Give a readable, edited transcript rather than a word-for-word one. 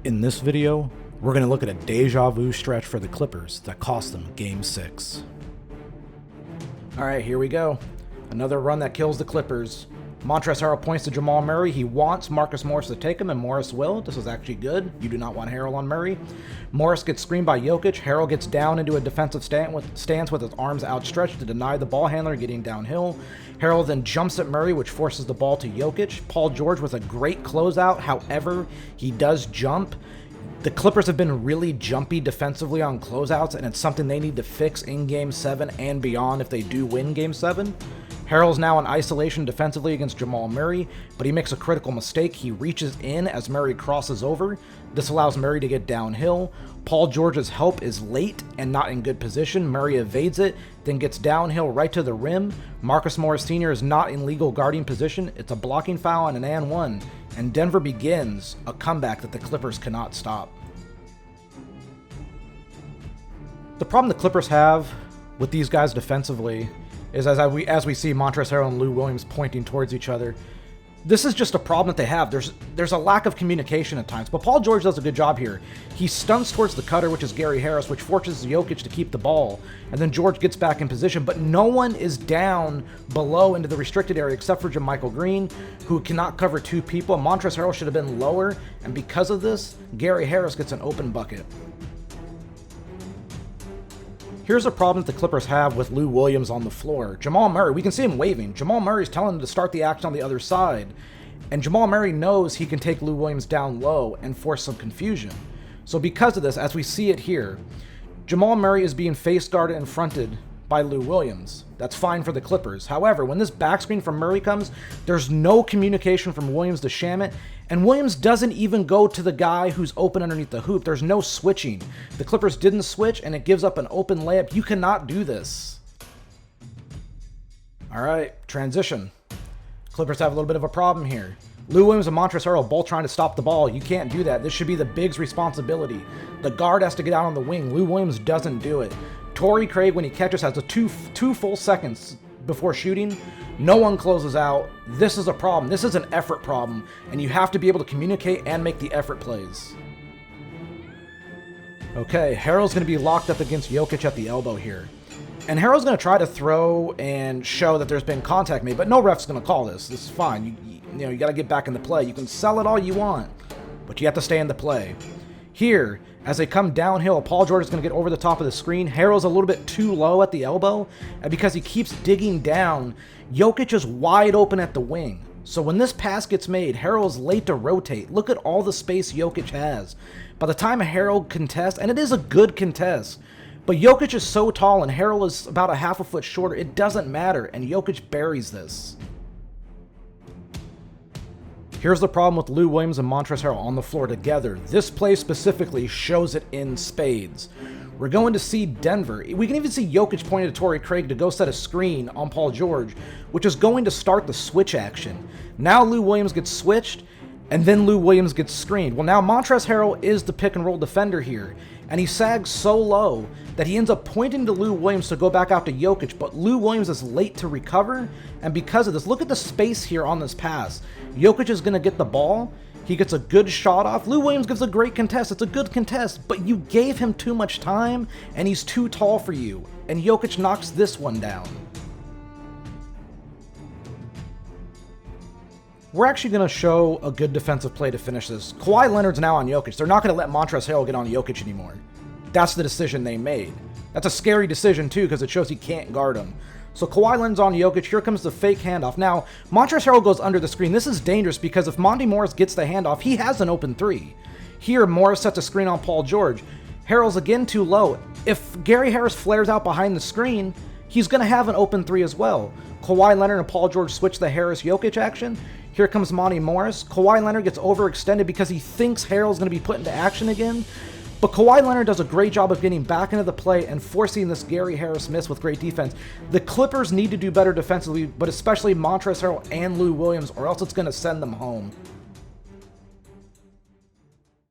In this video, we're going to look at a deja vu stretch for the Clippers that cost them Game 6. Alright, here we go. Another run that kills the Clippers. Montrezl Harrell points to Jamal Murray. He wants Marcus Morris to take him, and Morris will. This is actually good. You do not want Harrell on Murray. Morris gets screened by Jokic. Harrell gets down into a defensive stance with his arms outstretched to deny the ball handler getting downhill. Harrell then jumps at Murray, which forces the ball to Jokic. Paul George with a great closeout. However, he does jump. The Clippers have been really jumpy defensively on closeouts, and it's something they need to fix in Game 7 and beyond if they do win Game 7. Harrell's now in isolation defensively against Jamal Murray, but he makes a critical mistake. He reaches in as Murray crosses over. This allows Murray to get downhill. Paul George's help is late and not in good position. Murray evades it, then gets downhill right to the rim. Marcus Morris Sr. is not in legal guarding position. It's a blocking foul and an and one, and Denver begins a comeback that the Clippers cannot stop. The problem the Clippers have with these guys defensively is as we see Montrezl Harrell and Lou Williams pointing towards each other, this is just a problem that they have. There's a lack of communication at times, but Paul George does a good job here. He stunts towards the cutter, which is Gary Harris, which forces Jokic to keep the ball, and then George gets back in position, but no one is down below into the restricted area except for JaMychal Green, who cannot cover two people. Montrezl Harrell should have been lower, and because of this, Gary Harris gets an open bucket. Here's a problem that the Clippers have with Lou Williams on the floor. Jamal Murray, we can see him waving. Jamal Murray's telling him to start the action on the other side. And Jamal Murray knows he can take Lou Williams down low and force some confusion. So because of this, as we see it here, Jamal Murray is being face guarded and fronted by Lou Williams. That's fine for the Clippers. However, when this backscreen from Murray comes, there's no communication from Williams to Shamet, and Williams doesn't even go to the guy who's open underneath the hoop. There's no switching. The Clippers didn't switch, and it gives up an open layup. You cannot do this. All right, transition. Clippers have a little bit of a problem here. Lou Williams and Montrezl Harrell both trying to stop the ball. You can't do that. This should be the big's responsibility. The guard has to get out on the wing. Lou Williams doesn't do it. Torrey Craig, when he catches, has a two full seconds before shooting. No one closes out. This is a problem. This is an effort problem, and you have to be able to communicate and make the effort plays. Okay, Harrell's going to be locked up against Jokic at the elbow here. And Harrell's going to try to throw and show that there's been contact made, but no ref's going to call this. This is fine. You got to get back in the play. You can sell it all you want, but you have to stay in the play. Here, as they come downhill, Paul George is going to get over the top of the screen. Harrell's a little bit too low at the elbow, and because he keeps digging down, Jokic is wide open at the wing. So when this pass gets made, Harrell's late to rotate. Look at all the space Jokic has. By the time Harrell contests, and it is a good contest, but Jokic is so tall and Harrell is about a half a foot shorter, it doesn't matter, and Jokic buries this. Here's the problem with Lou Williams and Montrezl Harrell on the floor together. This play specifically shows it in spades. We're going to see Denver. We can even see Jokic pointing to Torrey Craig to go set a screen on Paul George, which is going to start the switch action. Now Lou Williams gets switched, and then Lou Williams gets screened. Well, now Montrezl Harrell is the pick and roll defender here, and he sags so low that he ends up pointing to Lou Williams to go back out to Jokic, but Lou Williams is late to recover, and because of this, look at the space here on this pass. Jokic is going to get the ball. He gets a good shot off. Lou Williams gives a great contest. It's a good contest, but you gave him too much time, and he's too tall for you, and Jokic knocks this one down. We're actually going to show a good defensive play to finish this. Kawhi Leonard's now on Jokic. They're not going to let Montrezl Harrell get on Jokic anymore. That's the decision they made. That's a scary decision, too, because it shows he can't guard him. So Kawhi Leonard's on Jokic. Here comes the fake handoff. Now, Montrezl Harrell goes under the screen. This is dangerous because if Monty Morris gets the handoff, he has an open three. Here, Morris sets a screen on Paul George. Harrell's again too low. If Gary Harris flares out behind the screen, he's going to have an open three as well. Kawhi Leonard and Paul George switch the Harris-Jokic action. Here comes Monty Morris. Kawhi Leonard gets overextended because he thinks Harrell's going to be put into action again. But Kawhi Leonard does a great job of getting back into the play and forcing this Gary Harris miss with great defense. The Clippers need to do better defensively, but especially Montrezl Harrell and Lou Williams, or else it's going to send them home.